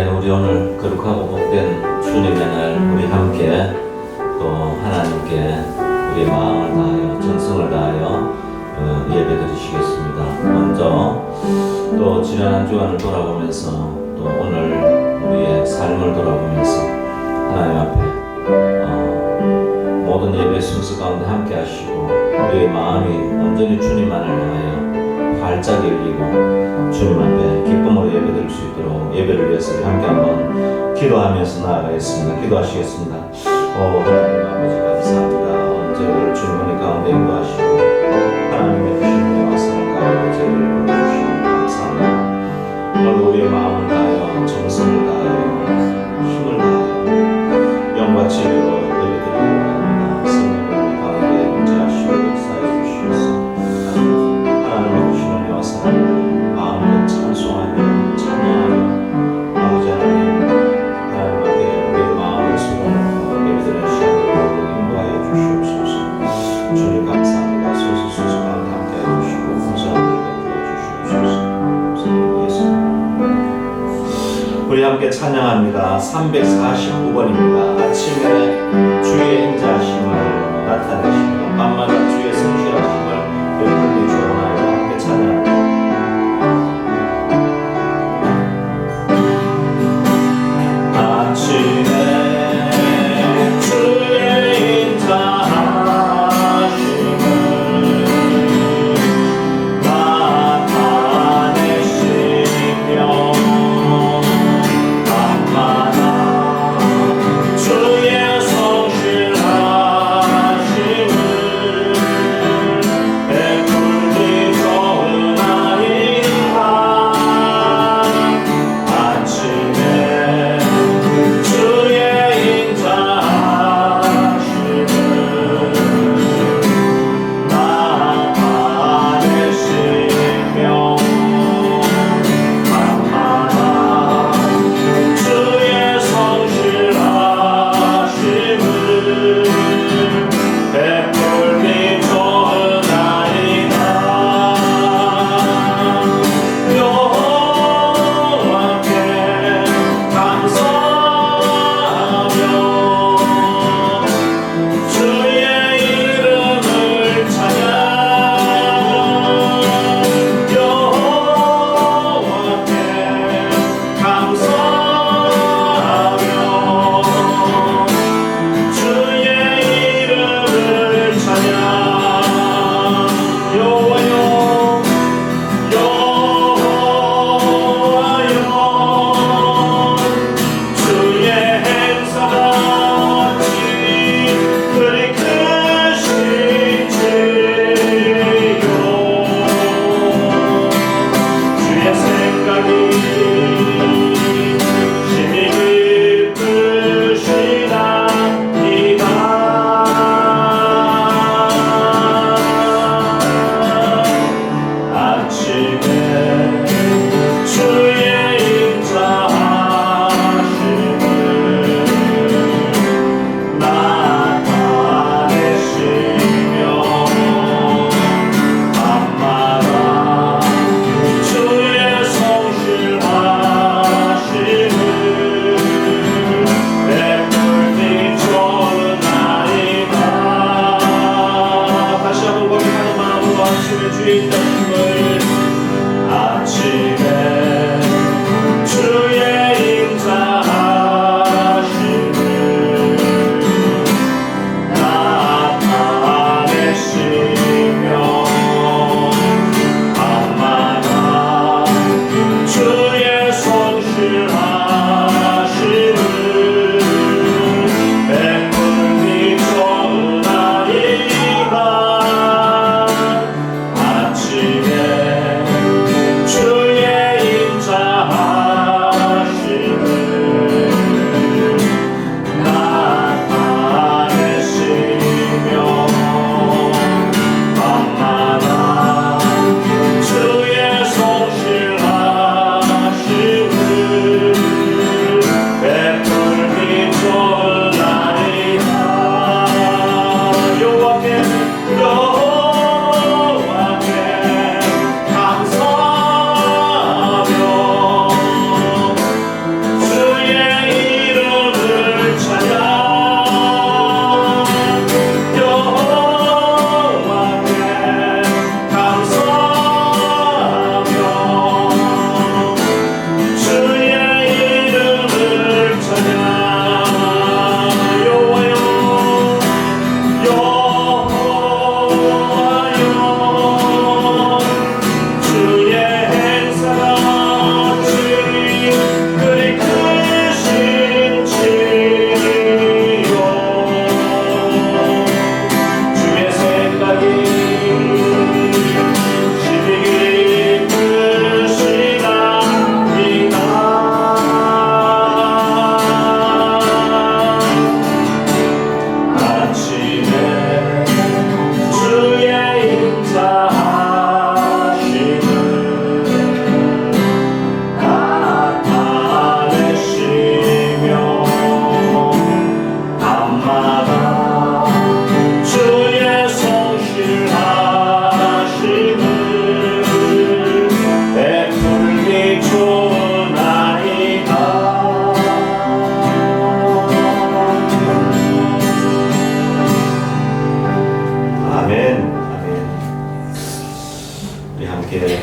아멘. 우리 오늘 거룩하고 복된 주님의 날 우리 함께 또 하나님께 우리의 마음을 다하여 정성을 다하여 예배 드리시겠습니다. 먼저 또 지난 한 주간을 돌아보면서 또 오늘 우리의 삶을 돌아보면서 하나님 앞에 모든 예배 순서 가운데 함께 하시고 우리의 마음이 온전히 주님만을 향하여 활짝 열리고 주님 앞에 기쁨으로 예배드릴 수 있도록 예배를 위해서 우리 함께 한번 기도하면서 나아가겠습니다. 기도하시겠습니다. 하나님 아버지 감사합니다. 언제를 주님 은혜 가운데 인도하시고 하나님의 주신 말씀을 가운데 저희를 불러주시고 감사합니다. 오늘 우리의 마음을 다하여 정성을 다하여 힘을 다하여 영과 진리로 예배드리고 합니다. 성령의 가운데 임재하시고 역사해 주시옵소서. 하나님의 주신 은혜와 사랑을 마음껏 찬송하며 찬양하며 아버지 하나님 앞에 우리의 마음을 쏟아놓고 예배드리는 시간을 인도하여 주시옵소서. 주님 감사합니다. 소수수수한 함께해 주시고 풍성한 예배 들어주시옵소서. 예수님 우리 함께 찬양합니다. 349번입니다. 아침에 주의 인자하심을 나타내시며 밤마다 주의 성실하심을 베풀리 주옵나이다. 함께 찬양합니다.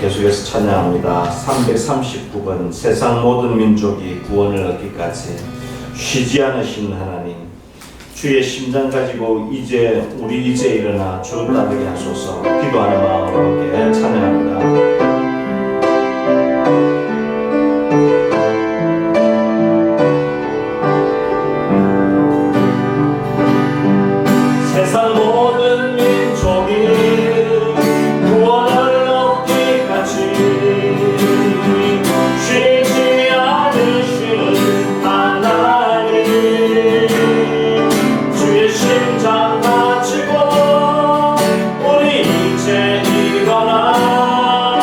계속해서 찬양합니다. 339번 세상 모든 민족이 구원을 얻기까지 쉬지 않으신 하나님, 주의 심장 가지고 우리 이제 일어나 주 따르게 하소서. 기도하는 마음으로 함께 찬양합니다. 세상 모든 민족이 구원을 얻기까지 쉬지 않으시는 하나님, 주의 심장 가지고 우리 이제 일어나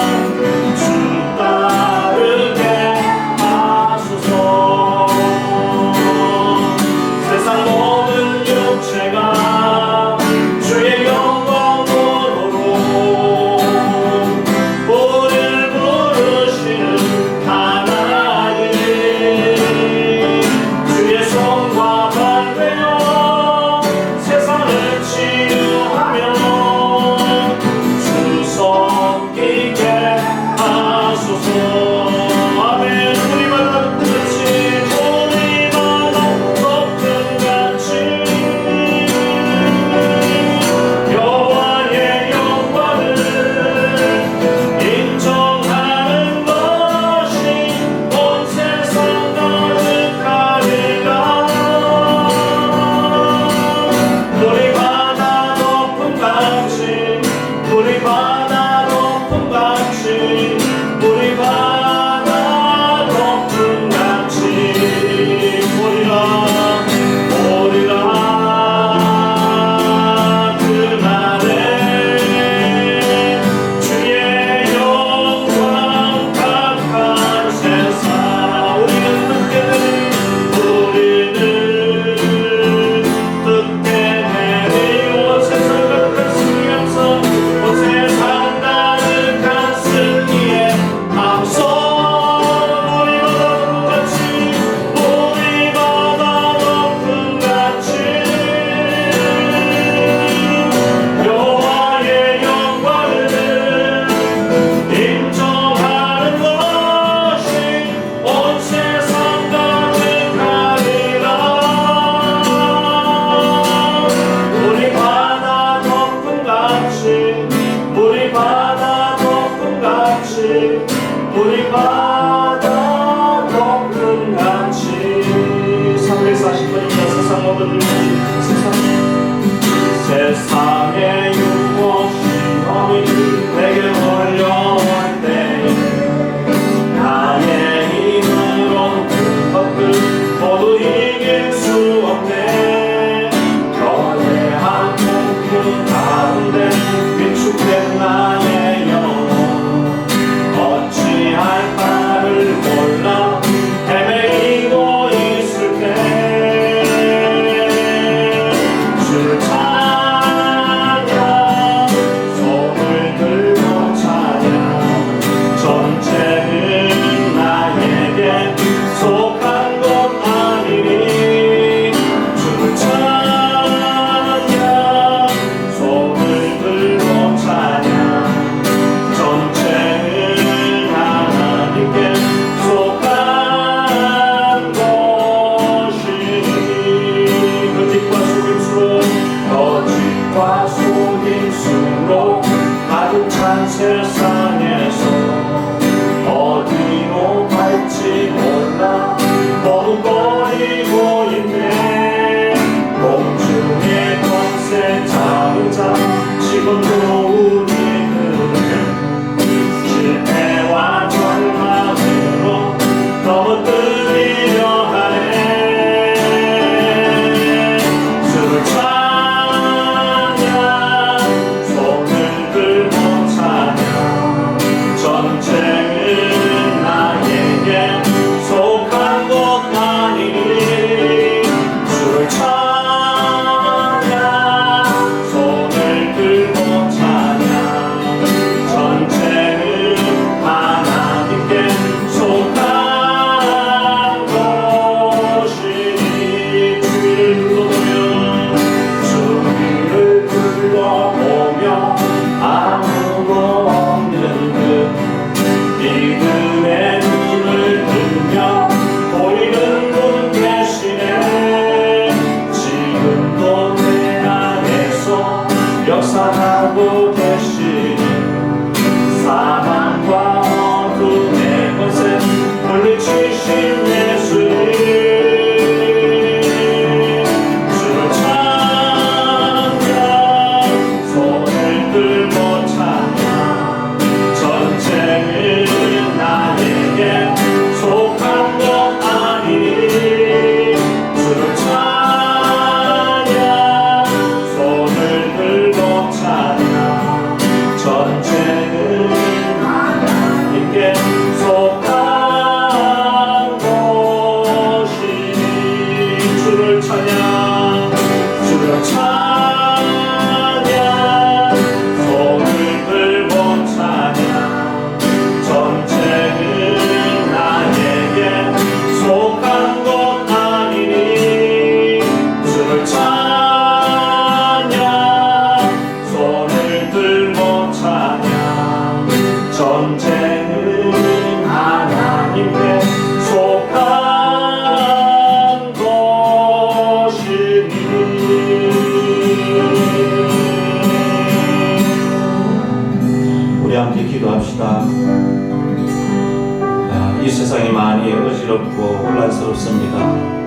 분간스럽습니다.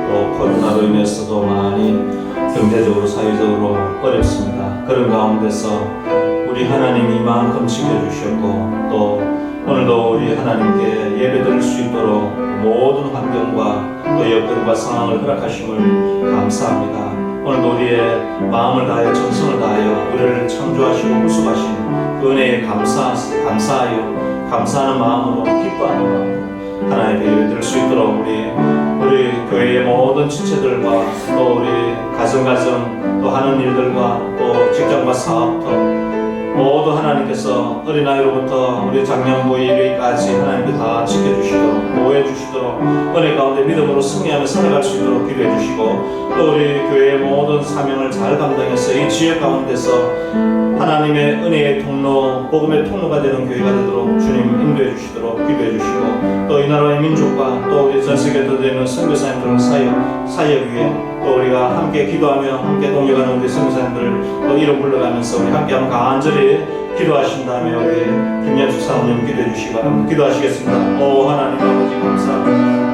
또 코로나로 인해서도 많이 경제적으로 사회적으로 어렵습니다. 그런 가운데서 우리 하나님이 이만큼 지켜주셨고 또 오늘도 우리 하나님께 예배드릴 수 있도록 모든 환경과 또 여건과 상황을 허락하심을 감사합니다. 오늘도 우리의 마음을 다하여 정성을 다하여 우리를 창조하시고 구속하신 그 은혜에 감사하여 감사하는 마음으로 기뻐하는 마음으로 하나님께 예배드릴 수 있도록 우리 교회의 모든 지체들과 또 우리 가정 또 하는 일들과 또 직장과 사업터 모두 하나님께서 어린아이로부터 우리 장년부 예배까지 하나님께 다 지켜주시도록 보호해주시도록 은혜 가운데 믿음으로 승리하며 살아갈 수 있도록 기도해주시고 또 우리 교회의 모든 사명을 잘 감당해서 이 지역 가운데서 하나님의 은혜의 통로, 복음의 통로가 되는 교회가 되도록 주님 인도해 주시도록 기도해 주시고 또 이 나라의 민족과 또 우리 전 세계에 되는 선교사님들의 사역 위에 또 우리가 함께 기도하며 함께 동역하는 우리 선교사님들을 또 이름 불러가면서 우리 함께 한번 간절히 기도하신 다음에 우리 김연숙 사모님 기도해 주시기 바랍니다. 기도하시겠습니다. 오 하나님 아버지 감사합니다.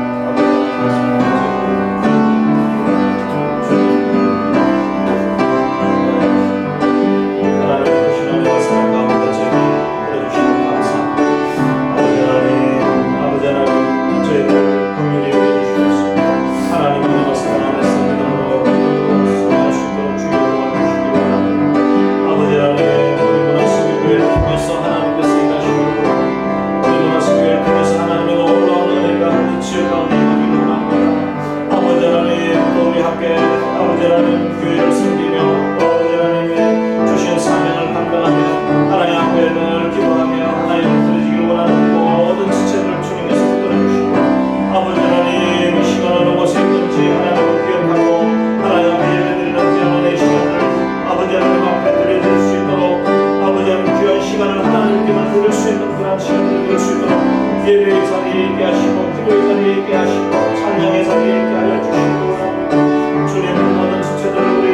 예배의 자리에 있게 하시고 기도의 자리에 있게 하시고 찬양의 자리에 있게 하여 주시고 주님 모든 지체들을 우리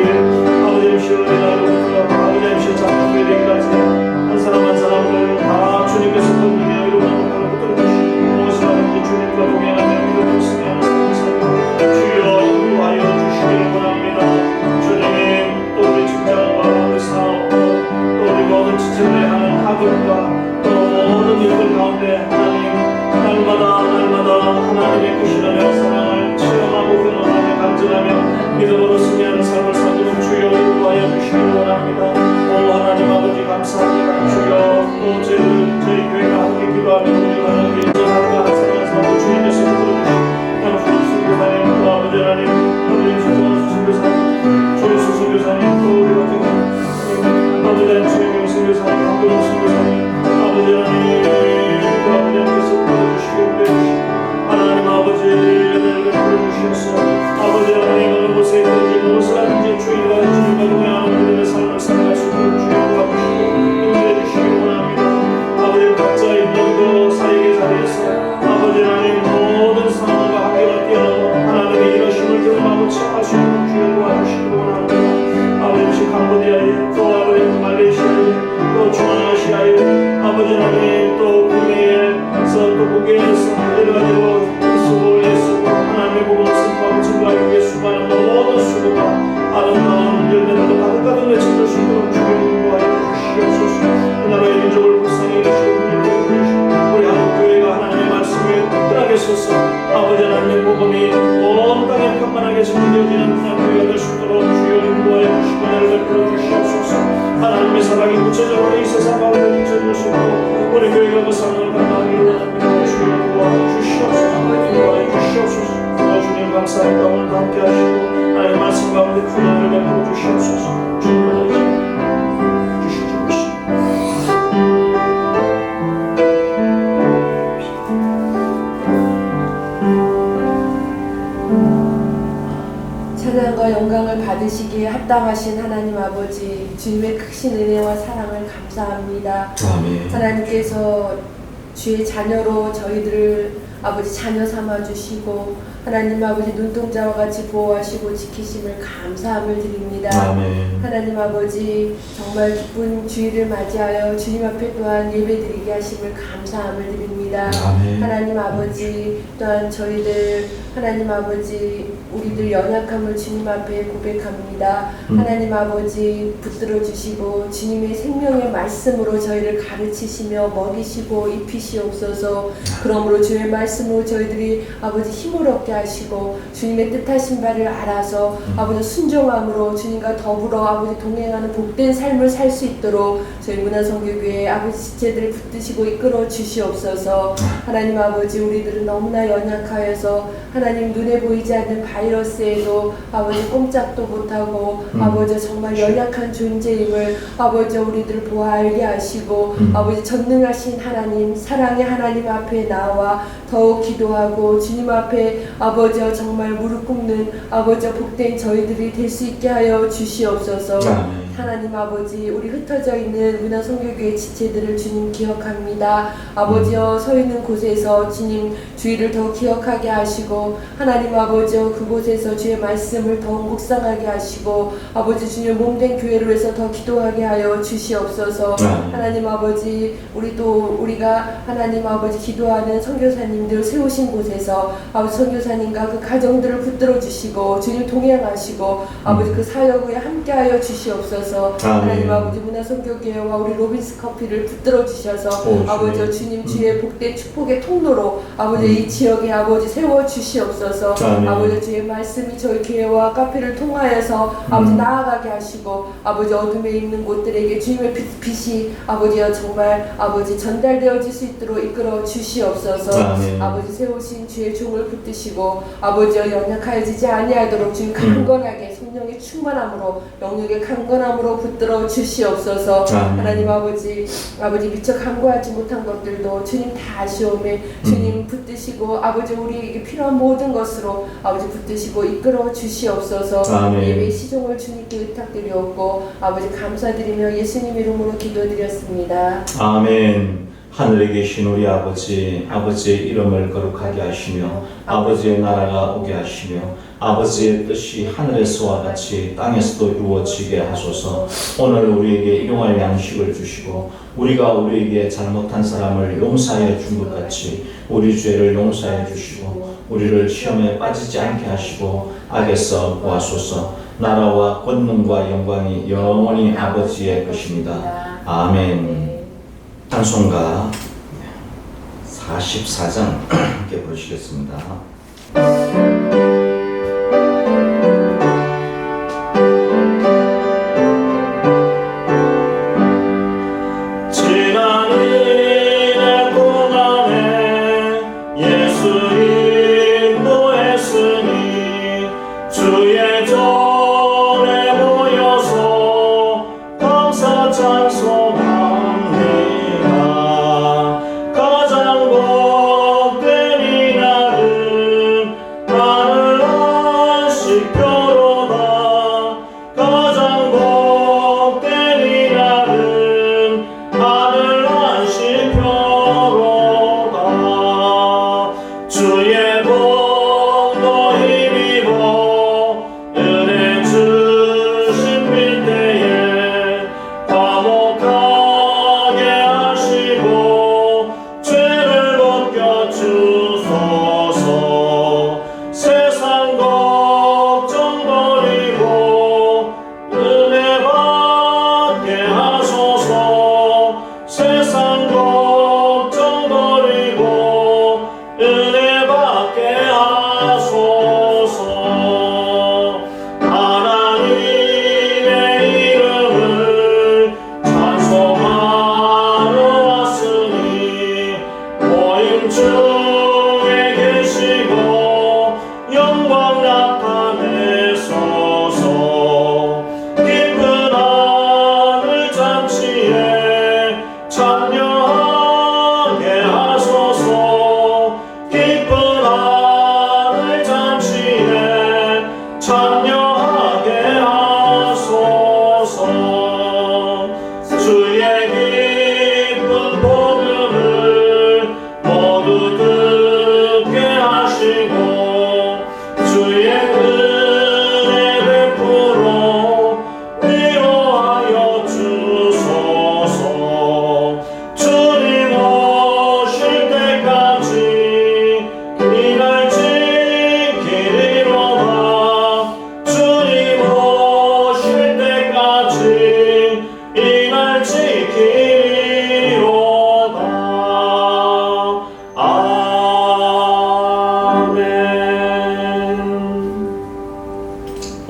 아버지 MC로 나로부터 아버지 MC 장로교회 되기까지 한 사람 한 사람을 다 주님께서 건드려 이루는 것을 붙들어 주시고 무엇을 하든지 주님과 동행하며 믿음으로 승리하는 삶을 살고 주여 인도하여 주시기를 원합니다. 주님 또 우리 직장과 우리 사업과 또 우리 모든 지체들의 하는 학업과 또 모든 일들 가운데 날마다 하나님의 크시라며 사랑을 체험하고 경험하며 간증하며 믿음으로 승리하는 삶을 사도록 주여 인도하여 주시기를 원합니다. 오 하나님 아버지 감사합니다. 주여 또 저희 교회가 함께 기도하며 동행하는 인정함과 한 사람 한 사람도 주님께서 부르주시고 양수수 선교사님 또 아버지 하나님 우리 주소원 선교사님 조일수 선교사님 또 우리 같은 아버지 하나님 주님 선교사님 강도동 선교사님 아버지 하나님 또 아버지 하나님께서 하나님 아버지 은혜를 베풀어주셔서 아버지 하나님 어느 곳에 있든지 무엇을 하든지 주님과 동행하는 우리들의 삶을 살아갈 수 있도록 주여 도와주시고 인도해 주시기 원합니다. 아버지 각자의 인도 사역의 자리에서 아버지 하나님 모든 상황과 환경을 뛰어넘어 하나님의 일하심을 경험하고 체험할 수 있도록 주여 도와주시기 원합니다. 아버지 캄보디아에 또 아버지 말레이시아에 또 중앙아시아에 아버지 하나님 또 국내에서 또 국외에서 여러가지로 수고를 쓰고 하나님의 복음을 선포하고 증거하기 위해 수고하는 모든 수고가 아름다운 열매들로 가득가득 맺혀질 수 있도록 주여 인도하여 주시옵소서. 이 나라의 민족을 불쌍히 여기시고 우리 한국교회가 하나님의 말씀을 흔하게 서서 아버지 하나님의 복음이 온 땅에 평만하게 전해지는 그냥 교회가 될 수 있도록 주여 인도하여 주시고 은혜를 베풀어 주시옵소서. 하나님의 사랑이 구체적으로 이 세상 가운데 비춰질 수 있도록 우리 교회가 그 사랑을 감당하기를 원합니다. 주여 도와주시옵소서. 도와주시옵소서. 주님 감사합니다. 오늘도 함께 하시고 하나님의 말씀 가운데 큰 은혜를 베풀어 주시옵소서. 주님 은혜 주시옵소서. 찬양과 영광을 받으시기에 합당하신 하나님 아버지 주님의 크신 은혜와 사랑을 감사합니다. 아멘. 하나님께서 주의 자녀로 저희들을 아버지 자녀 삼아주시고 하나님 아버지 눈동자와 같이 보호하시고 지키심을 감사함을 드립니다. 아멘. 하나님 아버지 정말 기쁜 주일을 맞이하여 주님 앞에 또한 예배드리게 하심을 감사함을 드립니다. 아멘. 하나님 아버지 또한 저희들 하나님 아버지 우리들 연약함을 주님 앞에 고백합니다. 하나님 아버지 붙들어 주시고 주님의 생명의 말씀으로 저희를 가르치시며 먹이시고 입히시옵소서. 그러므로 주의 말씀으로 저희들이 아버지 힘을 얻게 하시고 주님의 뜻하신 바를 알아서 아버지 순종함으로 주님과 더불어 아버지 동행하는 복된 삶을 살 수 있도록 저희 문화선교교회 아버지 지체들을 붙드시고 이끌어 주시옵소서. 하나님 아버지 우리들은 너무나 연약하여서 하나님 눈에 보이지 않는 바이러스에도 아버지 꼼짝도 못하고 아버지 정말 연약한 존재임을 아버지 우리들 보아 알게 하시고 아버지 전능하신 하나님 사랑의 하나님 앞에 나와 더욱 기도하고 주님 앞에 아버지 정말 무릎 꿇는 아버지 복된 저희들이 될 수 있게 하여 주시옵소서. 하나님 아버지 우리 흩어져 있는 문화선교교회 지체들을 주님 기억합니다. 아버지여 서 있는 곳에서 주님 주의를 더 기억하게 하시고 하나님 아버지여 그곳에서 주의 말씀을 더 묵상하게 하시고 아버지 주님 몸된 교회로 해서 더 기도하게 하여 주시옵소서. 하나님 아버지 우리가 하나님 아버지 기도하는 선교사님들 세우신 곳에서 아버지 선교사님과 그 가정들을 붙들어 주시고 주님 동행하시고 아버지 그 사역에 함께하여 주시옵소서. 하나님 아버지 문화선교교회와 우리 로빈스 커피를 붙들어 주셔서 아버지 주님 주의 복된 축복의 통로로 아버지 이 지역에 아버지 세워 주시옵소서. 아버지 주의 말씀이 저희 교회와 카페를 통하여서 아버지 나아가게 하시고 아버지 어둠에 있는 곳들에게 주님의 빛이 아버지여 정말 아버지 전달되어질 수 있도록 이끌어 주시옵소서. 아버지 세우신 주의 종을 붙드시고 아버지여 연약하여지지 아니하도록 주님 강건하게 성령의 충만함으로 영역의 강건함으로 붙들어 주시옵소서. 하나님 아버지 미처 간구하지 못한 것들도 주님 다 아시오매 주님 붙드시고 아버지 우리에게 필요한 모든 것으로 아버지 붙드시고 이끌어 주시옵소서. 예배 시종을 주님께 의탁드리옵고 아버지 감사드리며 예수님 이름으로 기도드렸습니다. 아멘. 하늘에 계신 우리 아버지, 아버지의 이름을 거룩하게 하시며 아버지의 나라가 오게 하시며 아버지의 뜻이 하늘에서와 같이 땅에서도 이루어지게 하소서. 오늘 우리에게 일용할 양식을 주시고 우리가 우리에게 잘못한 사람을 용서하여 준 것 같이 우리 죄를 용서해 주시고 우리를 시험에 빠지지 않게 하시고 악에서 구하소서. 나라와 권능과 영광이 영원히 아버지의 것입니다. 아멘. 찬송가 44장 함께 부르시겠습니다. 가장 복된 이날은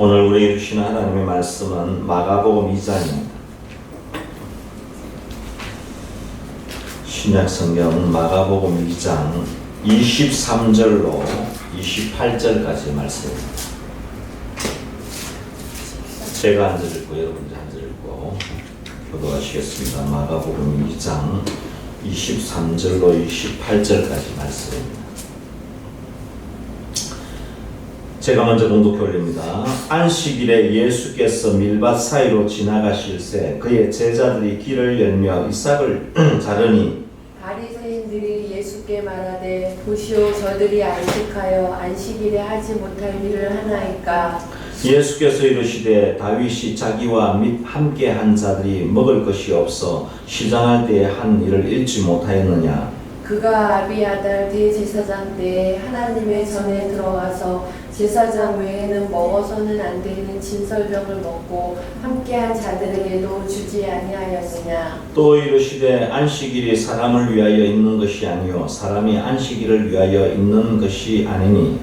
오늘 우리에게 주시는 하나님의 말씀은 마가복음 2장입니다. 신약성경 마가복음 2장 23절로 28절까지 말씀입니다. 제가 한 절 읽고 여러분들 한 절 읽고 교도하시겠습니다. 마가복음 2장 23절로 28절까지 말씀입니다. 제가 먼저 봉독해 올립니다. 안식일에 예수께서 밀밭 사이로 지나가실새 그의 제자들이 길을 열며 이삭을 자르니 바리새인들이 예수께 말하되 보시오 저들이 안식하여 안식일에 하지 못할 일을 하나이까. 예수께서 이르시되 다윗이 자기와 및 함께 한 자들이 먹을 것이 없어 시장할 때에 한 일을 잃지 못하였느냐. 그가 아비아달 대제사장 때에 하나님의 전에 들어가서 제사장 외에는 먹어서는 안 되는 진설병을 먹고 함께한 자들에게도 주지 아니하였느냐. 또 이르시되 안식일이 사람을 위하여 있는 것이 아니요 사람이 안식일을 위하여 있는 것이 아니니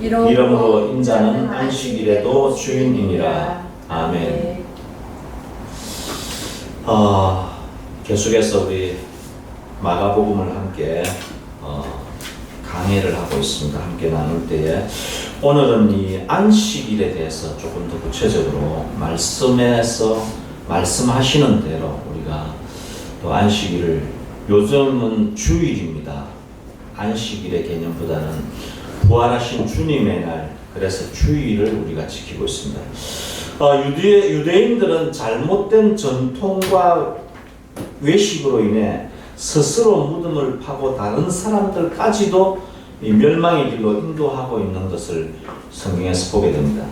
이러므로 인자는 안식일에도 주인이니라. 아멘. 계속해서 우리 마가복음을 함께 강해를 하고 있습니다. 함께 나눌 때에 오늘은 이 안식일에 대해서 조금 더 구체적으로 말씀에서 말씀하시는 대로 우리가 또 안식일을 요즘은 주일입니다. 안식일의 개념보다는 부활하신 주님의 날, 그래서 주일을 우리가 지키고 있습니다. 유대인들은 잘못된 전통과 외식으로 인해 스스로 무덤을 파고 다른 사람들까지도 이 멸망의 길로 인도하고 있는 것을 성경에서 보게 됩니다.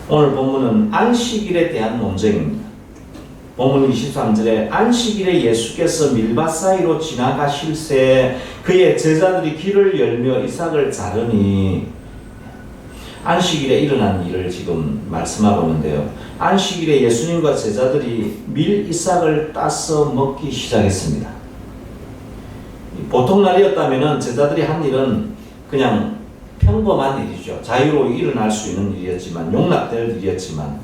오늘 본문은 안식일에 대한 논쟁입니다. 본문 23절에 안식일에 예수께서 밀밭 사이로 지나가실새 그의 제자들이 길을 열며 이삭을 자르니, 안식일에 일어난 일을 지금 말씀하고 있는데요. 안식일에 예수님과 제자들이 밀 이삭을 따서 먹기 시작했습니다. 보통 날이었다면 제자들이 한 일은 그냥 평범한 일이죠. 자유로 일어날 수 있는 일이었지만, 용납될 일이었지만,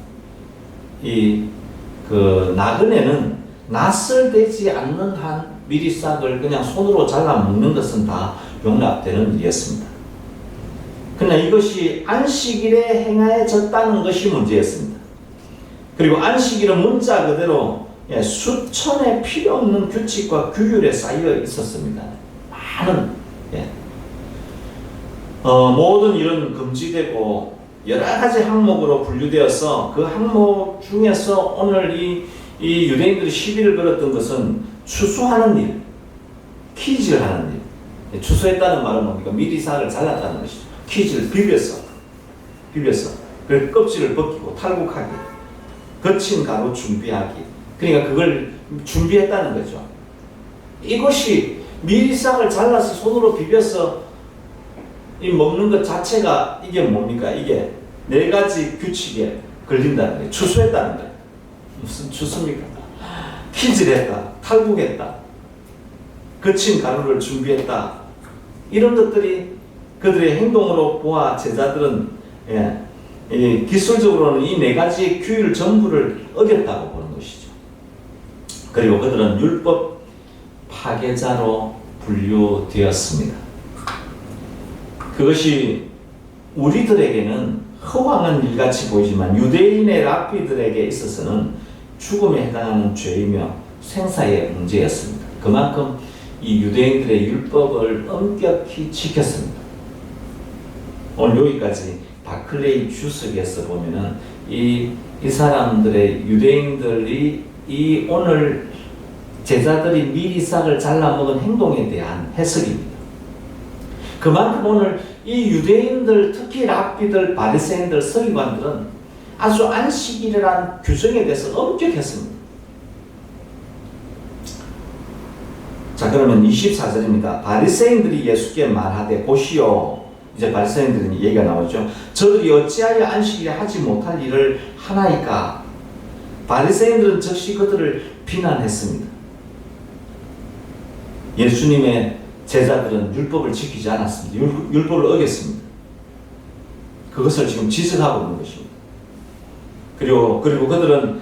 나그네는 낯설되지 않는 한 밀이싹을 그냥 손으로 잘라 먹는 것은 다 용납되는 일이었습니다. 그러나 이것이 안식일에 행하여졌다는 것이 문제였습니다. 그리고 안식일은 문자 그대로 수천의 필요 없는 규칙과 규율에 쌓여 있었습니다. 많은 모든 일은 금지되고 여러 가지 항목으로 분류되어서 그 항목 중에서 오늘 이 유대인들이 시비를 걸었던 것은 추수하는 일, 키질 하는 일. 추수했다는 말은 뭡니까? 밀이삭을 잘랐다는 것이죠. 키질 비벼서 그 껍질을 벗기고 탈곡하기, 거친 가루 준비하기. 그러니까 그걸 준비했다는 거죠. 이것이 밀이삭을 잘라서 손으로 비벼서 이 먹는 것 자체가 이게 뭡니까? 이게 네 가지 규칙에 걸린다는 거예요. 추수했다는 거예요. 무슨 추수입니까? 키질했다, 탈북했다, 거친 가루를 준비했다. 이런 것들이 그들의 행동으로 보아 제자들은 기술적으로는 이 네 가지 규율 전부를 어겼다고 보는 것이죠. 그리고 그들은 율법 파괴자로 분류되었습니다. 그것이 우리들에게는 허황한 일같이 보이지만 유대인의 랍비들에게 있어서는 죽음에 해당하는 죄이며 생사의 문제였습니다. 그만큼 이 유대인들의 율법을 엄격히 지켰습니다. 오늘 여기까지 바클레이 주석에서 보면은 이 사람들의 유대인들이 이 오늘 제자들이 밀이삭을 잘라 먹은 행동에 대한 해석입니다. 그만큼 오늘 이 유대인들, 특히 랍비들, 바리새인들, 서기관들은 아주 안식일이라는 규정에 대해서 엄격했습니다. 자, 그러면 24절입니다. 바리새인들이 예수께 말하되 보시오. 이제 바리새인들은 얘기가 나오죠. 저들이 어찌하여 안식일에 하지 못할 일을 하나이까? 바리새인들은 즉시 그들을 비난했습니다. 예수님의 제자들은 율법을 지키지 않았습니다. 율법을 어겼습니다. 그것을 지금 지적하고 있는 것입니다. 그리고 그들은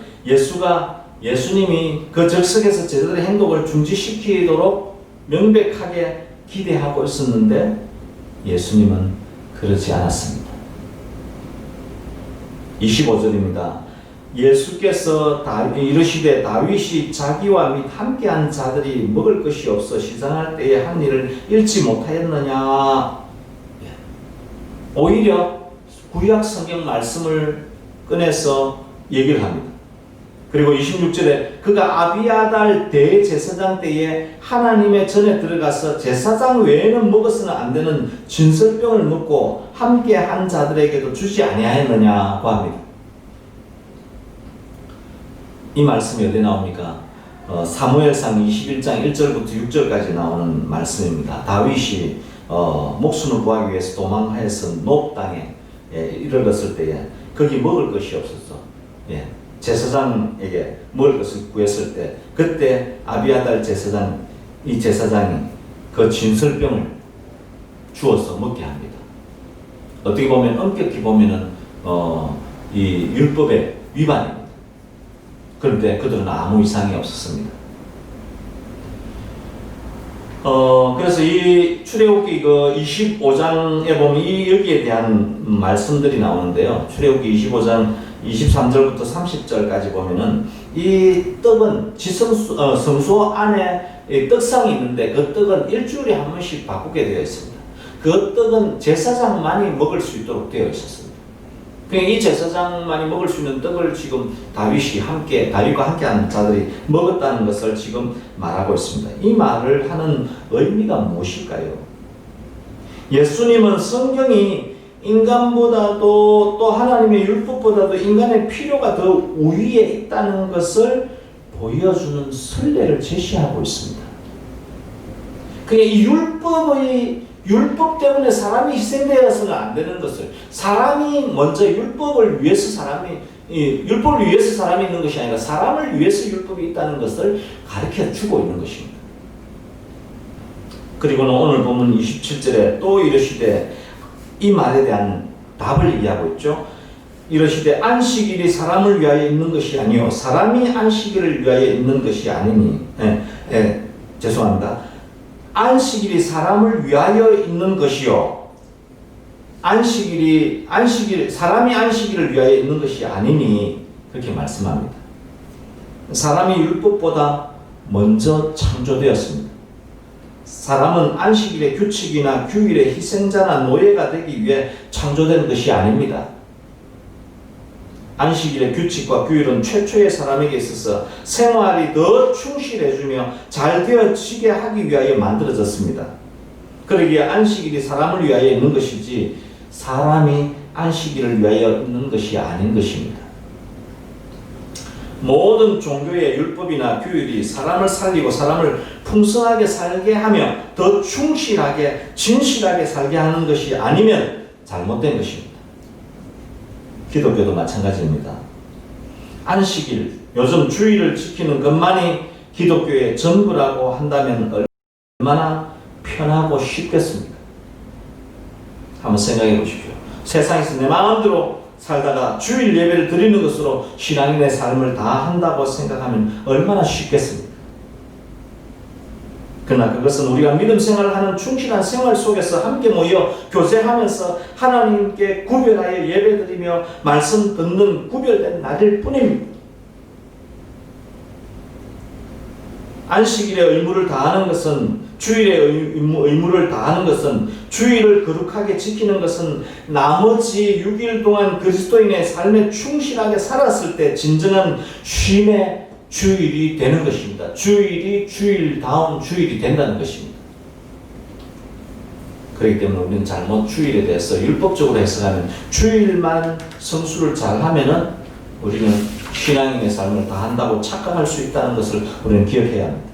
예수님이 그 적석에서 제자들의 행동을 중지시키도록 명백하게 기대하고 있었는데 예수님은 그러지 않았습니다. 25절입니다. 예수께서 이르시되 다윗이 자기와 및 함께한 자들이 먹을 것이 없어 시장할 때에 한 일을 잃지 못하였느냐. 오히려 구약 성경 말씀을 꺼내서 얘기를 합니다. 그리고 26절에 그가 아비아달 대제사장 때에 하나님의 전에 들어가서 제사장 외에는 먹어서는 안 되는 진설병을 먹고 함께 한 자들에게도 주지 아니하였느냐고 합니다. 이 말씀이 어디 나옵니까? 사무엘상 21장 1절부터 6절까지 나오는 말씀입니다. 다윗이 목숨을 구하기 위해서 도망하여서 높 땅에 이르렀을 때에 거기 먹을 것이 없었어. 제사장에게 먹을 것을 구했을 때 그때 아비아달 이 제사장이 그 진설병을 주어서 먹게 합니다. 어떻게 보면 엄격히 보면은 이 율법의 위반입니다. 그런데 그들은 아무 이상이 없었습니다. 그래서 이 출애굽기 그 25장에 보면 여기에 대한 말씀들이 나오는데요. 출애굽기 25장 23절부터 30절까지 보면은 이 떡은 성소 안에 떡상이 있는데 그 떡은 일주일에 한 번씩 바꾸게 되어 있습니다. 그 떡은 제사장만이 먹을 수 있도록 되어 있었습니다. 이 제사장만이 먹을 수 있는 떡을 지금 다윗과 함께한 자들이 먹었다는 것을 지금 말하고 있습니다. 이 말을 하는 의미가 무엇일까요? 예수님은 성경이 인간보다도 또 하나님의 율법보다도 인간의 필요가 더 우위에 있다는 것을 보여주는 선례를 제시하고 있습니다. 그냥 이 율법 때문에 사람이 희생되어서는 안 되는 것을 사람이 먼저 율법을 위해서 사람이 있는 것이 아니라 사람을 위해서 율법이 있다는 것을 가르쳐 주고 있는 것입니다. 그리고는 오늘 보면 27절에 또 이르시되 이 말에 대한 답을 얘기하고 있죠. 이르시되 안식일이 사람을 위하여 있는 것이 아니요 사람이 안식일을 위하여 있는 것이 아니니 죄송합니다. 안식일이 사람을 위하여 있는 것이요 사람이 안식일을 위하여 있는 것이 아니니 그렇게 말씀합니다. 사람이 율법보다 먼저 창조되었습니다. 사람은 안식일의 규칙이나 규율의 희생자나 노예가 되기 위해 창조된 것이 아닙니다. 안식일의 규칙과 규율은 최초의 사람에게 있어서 생활이 더 충실해주며 잘 되어지게 하기 위하여 만들어졌습니다. 그러기에 안식일이 사람을 위하여 있는 것이지 사람이 안식일을 위하여 있는 것이 아닌 것입니다. 모든 종교의 율법이나 규율이 사람을 살리고 사람을 풍성하게 살게 하며 더 충실하게 진실하게 살게 하는 것이 아니면 잘못된 것입니다. 기독교도 마찬가지입니다. 안식일, 요즘 주일을 지키는 것만이 기독교의 전부라고 한다면 얼마나 편하고 쉽겠습니까? 한번 생각해 보십시오. 세상에서 내 마음대로 살다가 주일 예배를 드리는 것으로 신앙인의 삶을 다 한다고 생각하면 얼마나 쉽겠습니까? 그러나 그것은 우리가 믿음 생활을 하는 충실한 생활 속에서 함께 모여 교제하면서 하나님께 구별하여 예배드리며 말씀 듣는 구별된 날일 뿐입니다. 안식일의 의무를 다하는 것은 주일의 의무를 다하는 것은 주일을 거룩하게 지키는 것은 나머지 6일 동안 그리스도인의 삶에 충실하게 살았을 때 진정한 쉼의 주일이 되는 것입니다. 주일이 주일다운 주일이 된다는 것입니다. 그렇기 때문에 우리는 잘못 주일에 대해서 율법적으로 해석하면 주일만 성수를 잘하면은 우리는 신앙인의 삶을 다 한다고 착각할 수 있다는 것을 우리는 기억해야 합니다.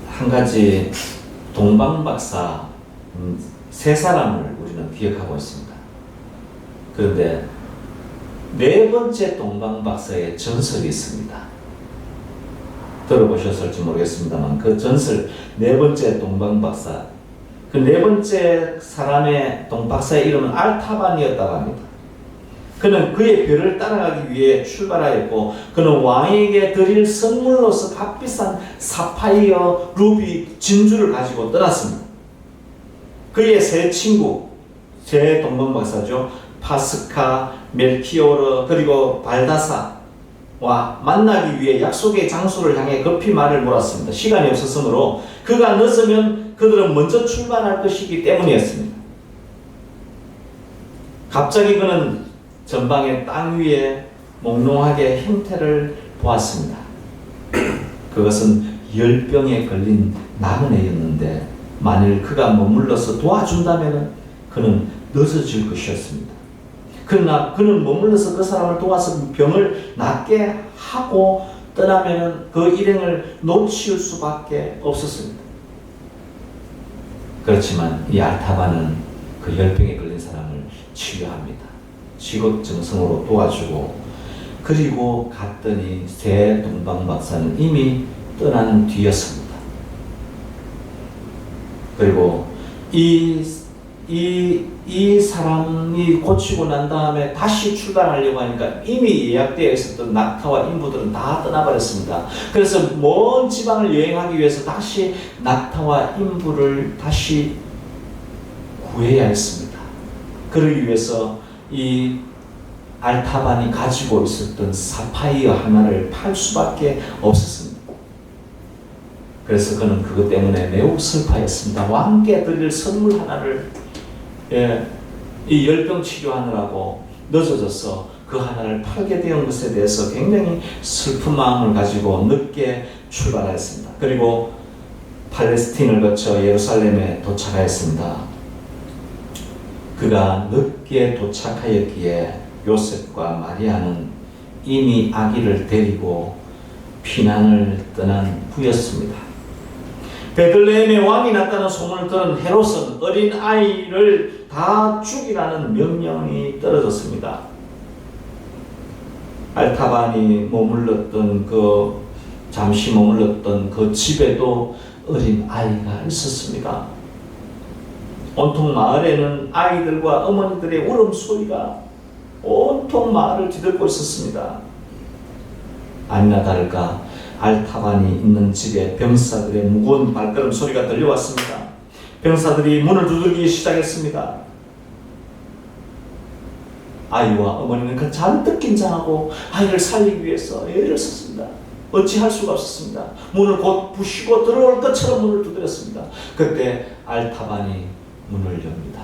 한 가지 동방박사 세 사람을 우리는 기억하고 있습니다. 그런데 네 번째 동방박사의 전설이 있습니다. 들어보셨을지 모르겠습니다만 그 전설 네 번째 동방박사 그 네 번째 사람의 동박사의 이름은 알타반이었다고 합니다. 그는 그의 별을 따라가기 위해 출발하였고 그는 왕에게 드릴 선물로서 값비싼 사파이어, 루비, 진주를 가지고 떠났습니다. 그의 세 친구, 세 동방박사죠. 파스카, 멜키오르 그리고 발다사와 만나기 위해 약속의 장소를 향해 급히 말을 몰았습니다. 시간이 없었으므로 그가 늦으면 그들은 먼저 출발할 것이기 때문이었습니다. 갑자기 그는 전방의 땅 위에 몽롱하게 형태를 보았습니다. 그것은 열병에 걸린 나그네였는데 만일 그가 머물러서 도와준다면 그는 늦어질 것이었습니다. 그러나 그는 머물러서 그 사람을 도와서 병을 낫게 하고 떠나면 그 일행을 놓칠 수밖에 없었습니다. 그렇지만 이 알타바는 그 열병에 걸린 사람을 치료합니다. 지극정성으로 도와주고 그리고 갔더니 새 동방박사는 이미 떠난 뒤였습니다. 그리고 이 사람이 고치고 난 다음에 다시 출발하려고 하니까 이미 예약되어 있었던 낙타와 인부들은 다 떠나버렸습니다. 그래서 먼 지방을 여행하기 위해서 다시 낙타와 인부를 다시 구해야 했습니다. 그러기 위해서 이 알타반이 가지고 있었던 사파이어 하나를 팔 수밖에 없었습니다. 그래서 그는 그것 때문에 매우 슬퍼했습니다. 왕께 드릴 선물 하나를 이 열병 치료하느라고 늦어져서 그 하나를 팔게 된 것에 대해서 굉장히 슬픈 마음을 가지고 늦게 출발했습니다. 그리고 팔레스틴을 거쳐 예루살렘에 도착하였습니다. 그가 늦게 도착하였기에 요셉과 마리아는 이미 아기를 데리고 피난을 떠난 후였습니다. 베들레헴에 왕이 났다는 소문을 들은 헤롯은 어린 아이를 다 죽이라는 명령이 떨어졌습니다. 알타반이 잠시 머물렀던 그 집에도 어린 아이가 있었습니다. 온통 마을에는 아이들과 어머니들의 울음소리가 온통 마을을 뒤덮고 있었습니다. 아니나 다를까 알타반이 있는 집에 병사들의 무거운 발걸음 소리가 들려왔습니다. 병사들이 문을 두들기기 시작했습니다. 아이와 어머니는 그 잔뜩 긴장하고 아이를 살리기 위해서 애를 썼습니다. 어찌할 수가 없었습니다. 문을 곧 부시고 들어올 것처럼 문을 두드렸습니다. 그때 알타반이 문을 엽니다.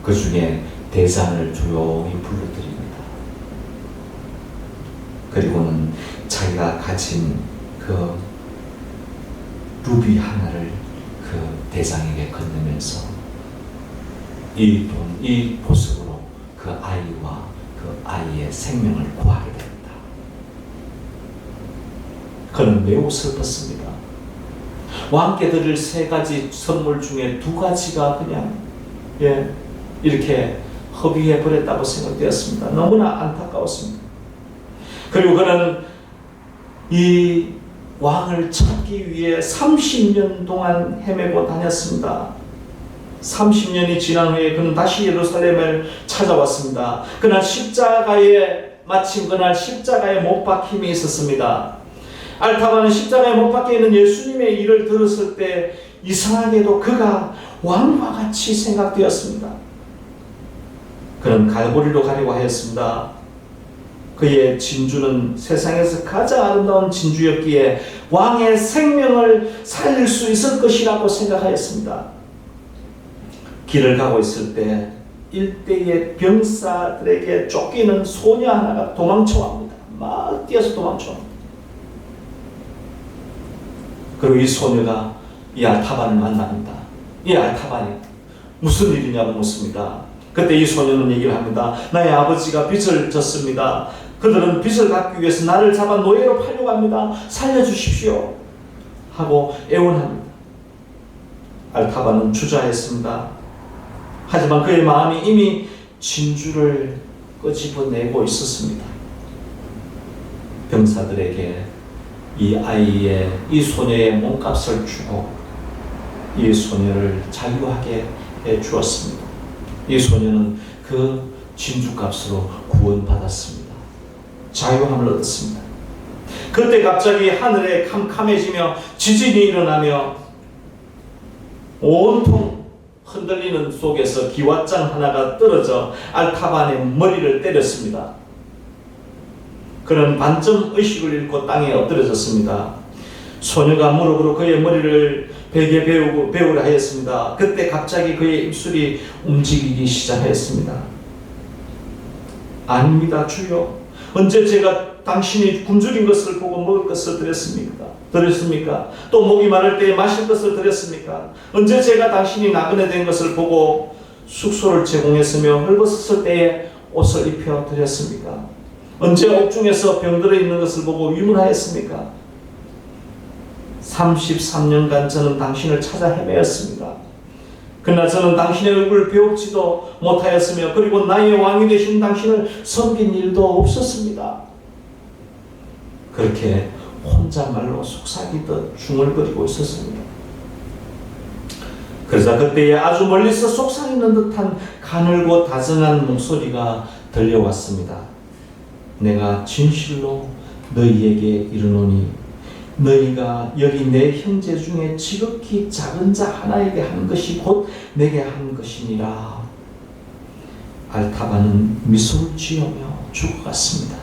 그 중에 대장을 조용히 불러드립니다. 그리고는 자기가 가진 그 루비 하나를 그 대장에게 건네면서 이 보석으로 그 아이와 그 아이의 생명을 구하게 됩니다. 그는 매우 슬펐습니다. 왕께 드릴 3가지 선물 중에 2가지가 그냥 이렇게 허비해 버렸다고 생각되었습니다. 너무나 안타까웠습니다. 그리고 그는 이 왕을 찾기 위해 30년 동안 헤매고 다녔습니다. 30년이 지난 후에 그는 다시 예루살렘을 찾아왔습니다. 마침 그날 십자가에 못 박힘이 있었습니다. 알타반은 십자가에 못 박혀 있는 예수님의 일을 들었을 때 이상하게도 그가 왕과 같이 생각되었습니다. 그는 갈보리로 가려고 하였습니다. 그의 진주는 세상에서 가장 아름다운 진주였기에 왕의 생명을 살릴 수 있을 것이라고 생각하였습니다. 길을 가고 있을 때 일대의 병사들에게 쫓기는 소녀 하나가 도망쳐옵니다. 막 뛰어서 도망쳐옵니다. 그리고 이 소녀가 이 알타반을 만납니다. 이 알타반이 무슨 일이냐고 묻습니다. 그때 이 소녀는 얘기를 합니다. 나의 아버지가 빚을 졌습니다. 그들은 빚을 갚기 위해서 나를 잡아 노예로 팔려고 합니다. 살려주십시오. 하고 애원합니다. 알타반은 주저했습니다. 하지만 그의 마음이 이미 진주를 끄집어내고 있었습니다. 병사들에게 이 소녀의 몸값을 주고 이 소녀를 자유하게 해 주었습니다. 이 소녀는 그 진주값으로 구원받았습니다. 자유함을 얻었습니다. 그때 갑자기 하늘에 캄캄해지며 지진이 일어나며 온통 흔들리는 속에서 기왓장 하나가 떨어져 알타반의 머리를 때렸습니다. 그는 반쯤 의식을 잃고 땅에 엎드려졌습니다. 소녀가 무릎으로 그의 머리를 베게 베우라 하였습니다. 그때 갑자기 그의 입술이 움직이기 시작했습니다. 아닙니다, 주여. 언제 제가 당신이 굶주린 것을 보고 먹을 것을 드렸습니까? 또 목이 마를 때에 마실 것을 드렸습니까? 언제 제가 당신이 나그네 된 것을 보고 숙소를 제공했으며 헐벗었을 때에 옷을 입혀 드렸습니까? 언제 옥중에서 병들어 있는 것을 보고 위문하였습니까? 33년간 저는 당신을 찾아 헤매었습니다. 그러나 저는 당신의 얼굴을 배웁지도 못하였으며 그리고 나의 왕이 되신 당신을 섬긴 일도 없었습니다. 그렇게 혼자말로 속삭이듯 중얼거리고 있었습니다. 그러자 그때에 아주 멀리서 속삭이는 듯한 가늘고 다정한 목소리가 들려왔습니다. 내가 진실로 너희에게 이르노니 너희가 여기 내 형제 중에 지극히 작은 자 하나에게 한 것이 곧 내게 한 것이니라. 알타바는 미소를 지으며 죽어갔습니다.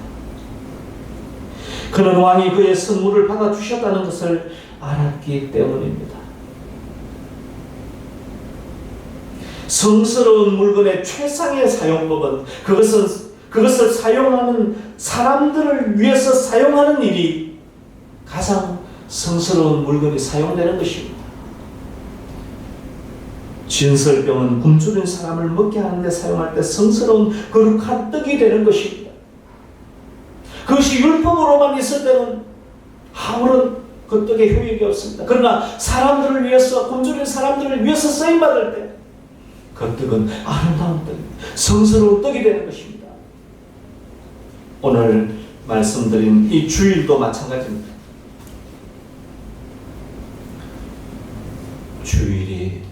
그는 왕이 그의 선물을 받아주셨다는 것을 알았기 때문입니다. 성스러운 물건의 최상의 사용법은 그것을 사용하는 사람들을 위해서 사용하는 일이 가장 성스러운 물건이 사용되는 것입니다. 진설병은 굶주린 사람을 먹게 하는데 사용할 때 성스러운 거룩한 떡이 되는 것입니다. 그것이 율법으로만 있을 때는 아무런 그 떡의 효력이 없습니다. 그러나 사람들을 위해서, 굶주린 사람들을 위해서 쓰임받을 때 그 떡은 아름다운 떡입니다. 성스러운 떡이 되는 것입니다. 오늘 말씀드린 이 주일도 마찬가지입니다. 주일이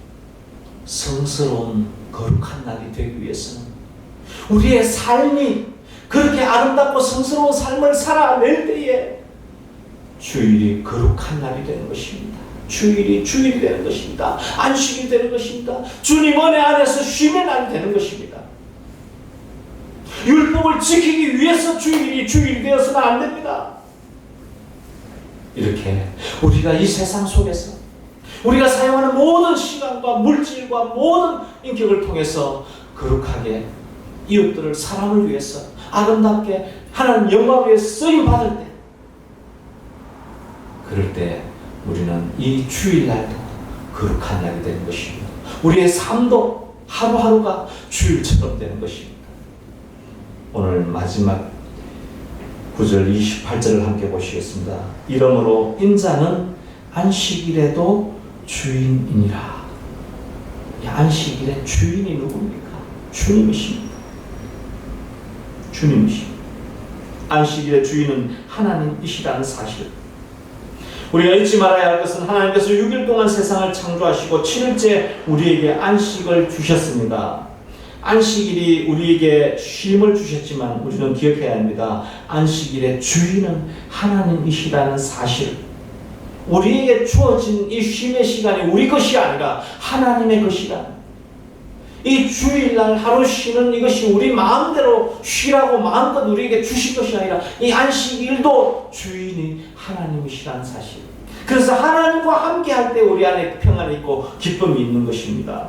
성스러운 거룩한 날이 되기 위해서는 우리의 삶이 그렇게 아름답고 성스러운 삶을 살아낼 때에 주일이 거룩한 날이 되는 것입니다. 주일이 되는 것입니다. 안식이 되는 것입니다. 주님 은혜 안에서 쉼의 날이 되는 것입니다. 율법을 지키기 위해서 주일이 되어서는 안 됩니다. 이렇게 우리가 이 세상 속에서 우리가 사용하는 모든 시간과 물질과 모든 인격을 통해서 거룩하게 이웃들을 사람을 위해서 아름답게 하나님 영광을 위해 쓰임 받을 때, 그럴 때 우리는 이 주일날도 거룩한 날이 되는 것입니다. 우리의 삶도 하루하루가 주일처럼 되는 것입니다. 오늘 마지막 9절 28절을 함께 보시겠습니다. 이러므로 인자는 안식일에도 주인이니라. 이 안식일의 주인이 누굽니까? 주님이십니다. 주님이십니다. 안식일의 주인은 하나님이시라는 사실. 우리가 잊지 말아야 할 것은 하나님께서 6일 동안 세상을 창조하시고 7일째 우리에게 안식을 주셨습니다. 안식일이 우리에게 쉼을 주셨지만 우리는 기억해야 합니다. 안식일의 주인은 하나님이시라는 사실. 우리에게 주어진 이 쉼의 시간이 우리 것이 아니라 하나님의 것이라. 이 주일날 하루 쉬는 이것이 우리 마음대로 쉬라고 마음껏 우리에게 주신 것이 아니라 이 안식일도 주인이 하나님이시라는 사실. 그래서 하나님과 함께 할 때 우리 안에 평안이 있고 기쁨이 있는 것입니다.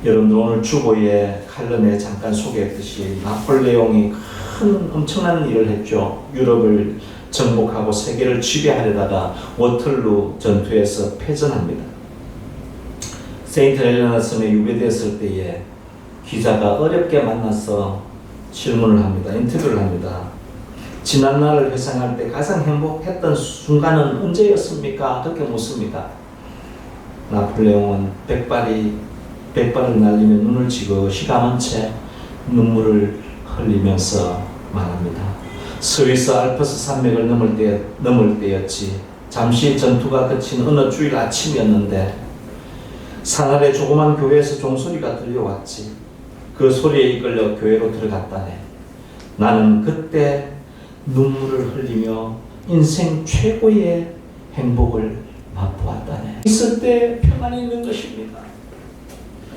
여러분들 오늘 주보의 칼럼에 잠깐 소개했듯이 나폴레옹이 큰 엄청난 일을 했죠. 유럽을 정복하고 세계를 지배하려다가 워털루 전투에서 패전합니다. 세인트 헬레나 섬에 유배되었을 때에 기자가 어렵게 만나서 질문을 합니다. 인터뷰를 합니다. 지난날을 회상할 때 가장 행복했던 순간은 언제였습니까? 그렇게 묻습니다. 나폴레옹은 백발을 날리며 눈을 지그시 감은 채 눈물을 흘리면서 말합니다. 스위스 알프스 산맥을 넘을 때였지. 잠시 전투가 그친 어느 주일 아침이었는데 산 아래 조그만 교회에서 종소리가 들려왔지. 그 소리에 이끌려 교회로 들어갔다네. 나는 그때 눈물을 흘리며 인생 최고의 행복을 맛보았다네. 있을 때 평안이 있는 것입니다.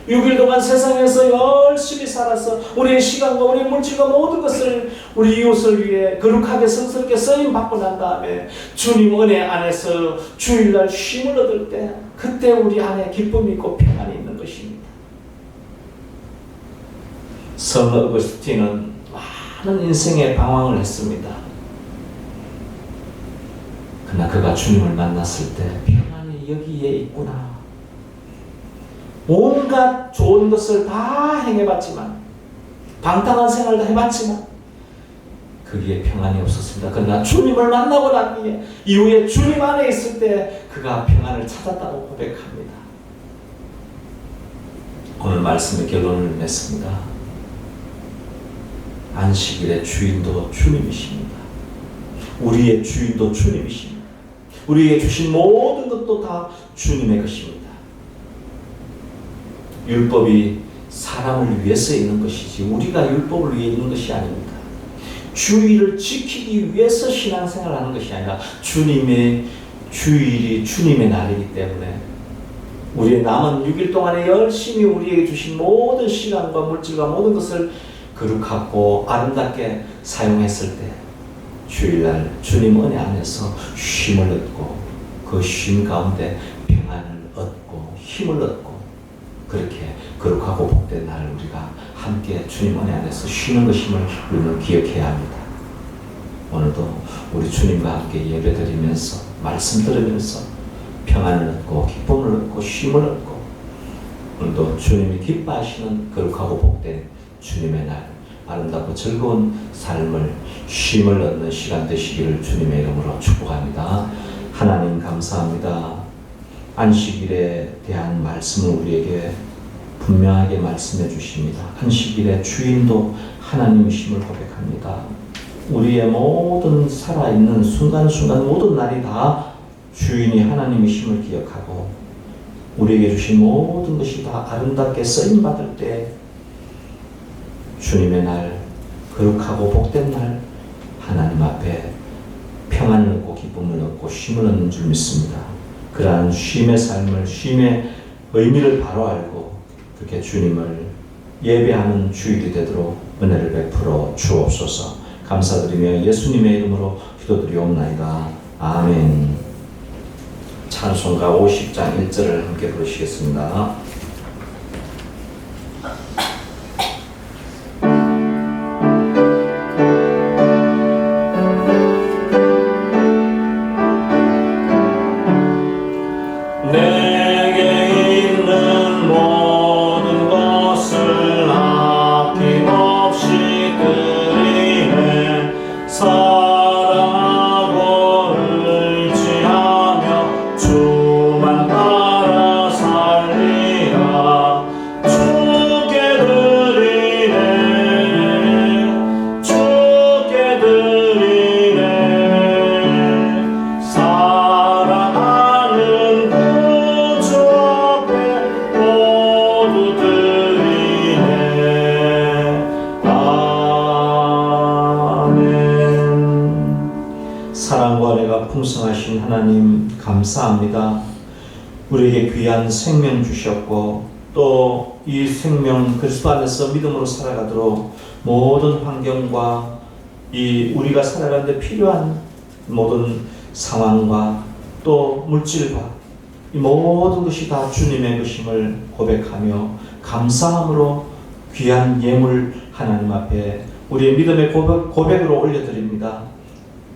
6일 동안 세상에서 열심히 살아서 우리의 시간과 우리의 물질과 모든 것을 우리 이웃을 위해 거룩하게 성스럽게 쓰임받고 난 다음에 주님 은혜 안에서 주일날 쉼을 얻을 때 그때 우리 안에 기쁨이 있고 평안이 있는 것입니다. 성 어거스틴은 많은 인생의 방황을 했습니다. 그러나 그가 주님을 만났을 때 평안이 여기에 있구나. 온갖 좋은 것을 다 행해봤지만, 방탕한 생활도 해봤지만 거기에 평안이 없었습니다. 그러나 주님을 만나고 난 뒤에 이후에 주님 안에 있을 때 그가 평안을 찾았다고 고백합니다. 오늘 말씀의 결론을 냈습니다. 안식일의 주인도 주님이십니다. 우리의 주인도 주님이십니다. 우리에게 주신 모든 것도 다 주님의 것입니다. 율법이 사람을 위해서 있는 것이지 우리가 율법을 위해 있는 것이 아닙니다. 주일을 지키기 위해서 신앙생활을 하는 것이 아니라 주님의 주일이 주님의 날이기 때문에 우리의 남은 6일 동안에 열심히 우리에게 주신 모든 시간과 물질과 모든 것을 거룩하고 아름답게 사용했을 때 주일날 주님 은혜 안에서 쉼을 얻고 그 쉼 가운데 평안을 얻고 힘을 얻고 그렇게 거룩하고 복된 날 우리가 함께 주님 은혜 안에서 쉬는 것임을 우리는 기억해야 합니다. 오늘도 우리 주님과 함께 예배드리면서 말씀 들으면서 평안을 얻고 기쁨을 얻고 쉼을 얻고 오늘도 주님이 기뻐하시는 거룩하고 복된 주님의 날 아름답고 즐거운 삶을 쉼을 얻는 시간 되시기를 주님의 이름으로 축복합니다. 하나님 감사합니다. 안식일에 대한 말씀을 우리에게 분명하게 말씀해 주십니다. 안식일의 주인도 하나님이심을 고백합니다. 우리의 모든 살아있는 순간순간 모든 날이 다 주인이 하나님이심을 기억하고 우리에게 주신 모든 것이 다 아름답게 쓰임받을 때 주님의 날, 거룩하고 복된 날 하나님 앞에 평안을 얻고 기쁨을 얻고 쉼을 얻는 줄 믿습니다. 그러한 쉼의 삶을, 쉼의 의미를 바로 알고 그렇게 주님을 예배하는 주일이 되도록 은혜를 베풀어 주옵소서. 감사드리며 예수님의 이름으로 기도드리옵나이다. 아멘. 찬송가 50장 1절을 함께 부르시겠습니다. 사랑과 은혜가 풍성하신 하나님 감사합니다. 우리에게 귀한 생명 주셨고 또 이 생명 그리스도 안에서 믿음으로 살아가도록 모든 환경과 이 우리가 살아가는 데 필요한 모든 상황과 또 물질과 이 모든 것이 다 주님의 것임을 고백하며 감사함으로 귀한 예물 하나님 앞에 우리의 믿음의 고백으로 올려드립니다.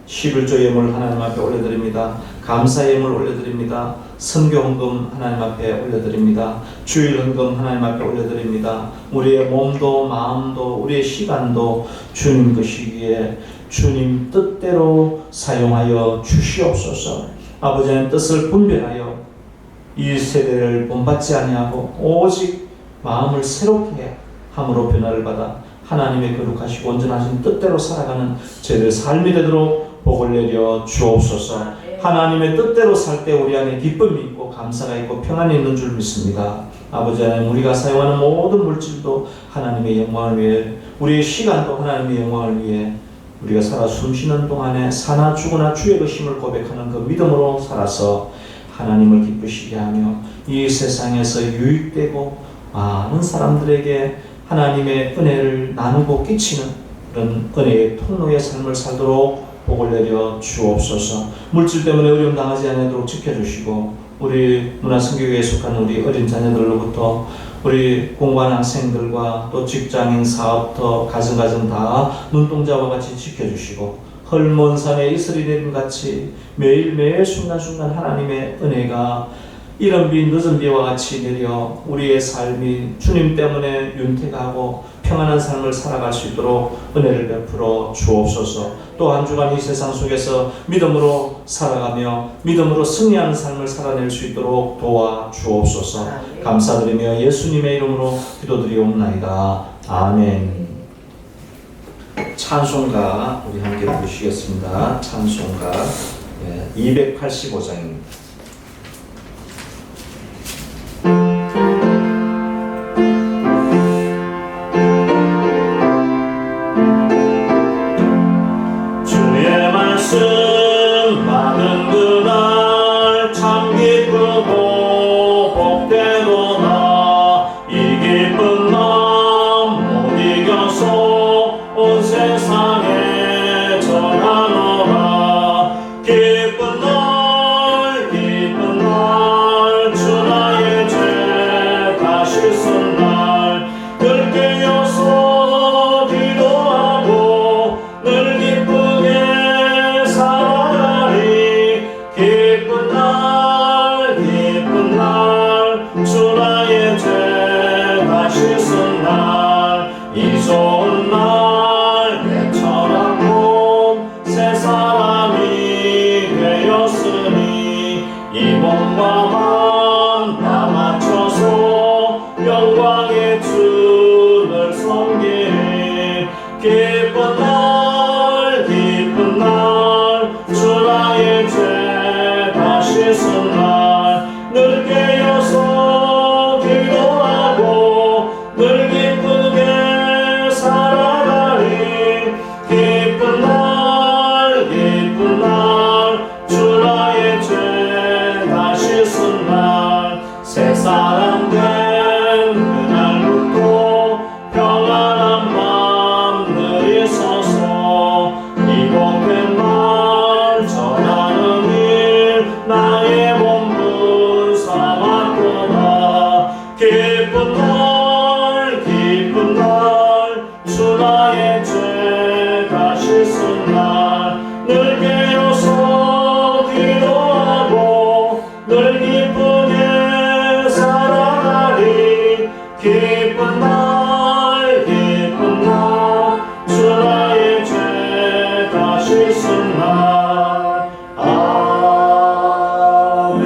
11조 예물 하나님 앞에 올려드립니다. 감사 예물 올려드립니다. 선교 헌금 하나님 앞에 올려드립니다. 주일 헌금 하나님 앞에 올려드립니다. 우리의 몸도 마음도 우리의 시간도 주님 것이기에 주님 뜻대로 사용하여 주시옵소서. 아버지 하나님 뜻을 분별하여 이 세대를 본받지 아니하고 오직 마음을 새롭게 함으로 변화를 받아 하나님의 거룩하시고 온전하신 뜻대로 살아가는 저희들 삶이 되도록 복을 내려 주옵소서. 하나님의 뜻대로 살 때 우리 안에 기쁨이 있고 감사가 있고 평안이 있는 줄 믿습니다. 아버지 하나님, 우리가 사용하는 모든 물질도 하나님의 영광을 위해, 우리의 시간도 하나님의 영광을 위해, 우리가 살아 숨쉬는 동안에 사나 죽으나 주의 것임을 고백하는 그 믿음으로 살아서 하나님을 기쁘시게 하며 이 세상에서 유익되고 많은 사람들에게 하나님의 은혜를 나누고 끼치는 그런 은혜의 통로의 삶을 살도록 복을 내려 주옵소서. 물질 때문에 어려움 당하지 않도록 지켜주시고, 우리 문화선교회에 속한 우리 어린 자녀들로부터 우리 공부하는 학생들과 또 직장인, 사업터, 가정 다 눈동자와 같이 지켜주시고, 헐먼 산에 이슬이 내림같이 매일매일 순간순간 하나님의 은혜가 이른 비 늦은 비와 같이 내려 우리의 삶이 주님 때문에 윤택하고 평안한 삶을 살아갈 수 있도록 은혜를 베풀어 주옵소서. 또 한 주간 이 세상 속에서 믿음으로 살아가며 믿음으로 승리하는 삶을 살아낼 수 있도록 도와 주옵소서. 감사드리며 예수님의 이름으로 기도드리옵나이다. 아멘. 찬송가 우리 함께 부르시겠습니다. 찬송가 285장입니다. 많은 그날 참 기쁘고 복되도다. 이 기쁜 마음 못 이겨서 온 세상에 전하노라. 기쁜 날 주 나의 죄 다시 쓴 날 늘 깨어서 기도하고 늘 기쁘게 기쁜 날, 주 나의 죄 다시 쓴 날, 이 좋은 날, 내 처럼 새 사람이 되었으니, 이 몸과 마음 다 맞춰서 영광의 주를 섬기니, 기쁜 날, 주 나의 죄 다시 쓴 날, 늘 깨어서 기도하고 늘 기쁘게 살아가리. 기쁜 날, 주 나의 죄 다시 쓴 날, 새 사람 된 그날부터 평안한 마음 늘 있어서 이 복된 말 전하는 일 나의 몸은 삼았구나. 기쁜 날, 주 나의 죄 다시 쓴 날, 늘 깨어서 기도하고 늘 기쁘게 살아가리. 기쁜 날, 주 나의 죄 다시 쓴 날. 아멘.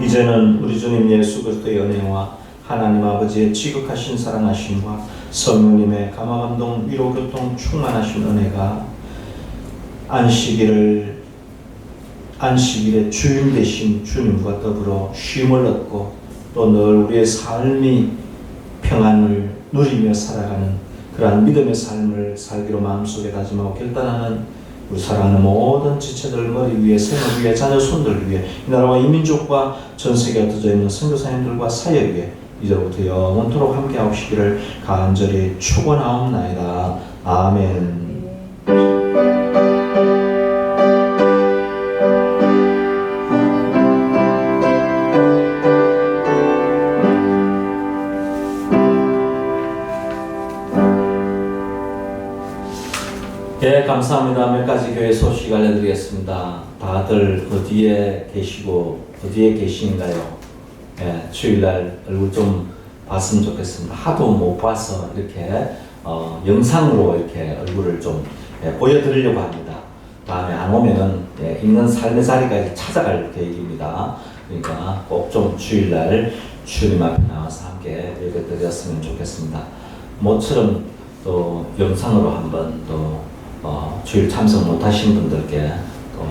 이제는 우리 주님 예수 그리스도의 은혜와 하나님 아버지의 지극하신 사랑하심과 성령님의 감화감동 위로 교통 충만하신 은혜가 안식일의 주인 되신 주님과 더불어 쉼을 얻고 또 늘 우리의 삶이 평안을 누리며 살아가는 그러한 믿음의 삶을 살기로 마음속에 다짐하고 결단하는 우리 사랑하는 모든 지체들 머리 위에, 생을 위에, 자녀 손들 위에, 이 나라와 이 민족과 전 세계에 흩어져 있는 선교사님들과 사역 위에 이제부터 영원토록 함께 하시기를 간절히 축원하옵나이다. 아멘. 예, 감사합니다. 몇 가지 교회 소식 알려드리겠습니다. 다들 어디에 계시고 어디에 계신가요? 예, 주일날 얼굴 좀 봤으면 좋겠습니다. 하도 못 봐서 이렇게 영상으로 이렇게 얼굴을 좀 보여드리려고 합니다. 다음에 안 오면은 있는 삶의 자리까지 찾아갈 계획입니다. 그러니까 꼭 좀 주일날 주님 앞에 나와서 함께 예배드렸으면 좋겠습니다. 모처럼 또 영상으로 한번 또 주일 참석 못하신 분들께 또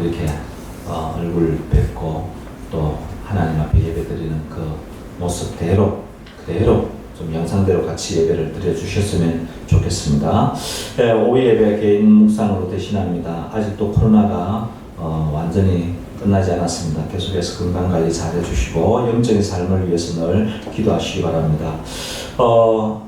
이렇게 얼굴 뵙고 또 하나님 앞에 예배드리는 그 모습 그대로 좀 영상대로 같이 예배를 드려주셨으면 좋겠습니다. 오후 예배 개인 묵상으로 대신합니다. 아직도 코로나가 완전히 끝나지 않았습니다. 계속해서 건강관리 잘 해주시고 영적인 삶을 위해서 늘 기도하시기 바랍니다.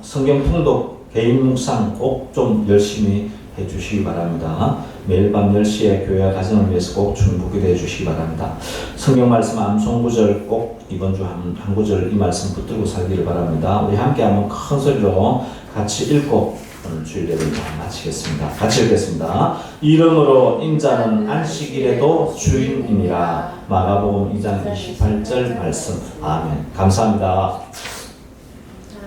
성경 통독 개인 묵상 꼭 좀 열심히 해주시기 바랍니다. 매일 밤 10시에 교회와 가정을 위해서 꼭 중보기도 해주시기 바랍니다. 성경 말씀 암송 구절 꼭 이번 주 한 구절 이 말씀 붙들고 살기를 바랍니다. 우리 함께 한번 큰 소리로 같이 읽고 오늘 주일 예배를 마치겠습니다. 같이 읽겠습니다. 이름으로 인자는 안식일에도 주인이니라. 마가복음 2장 28절 말씀. 아멘. 감사합니다.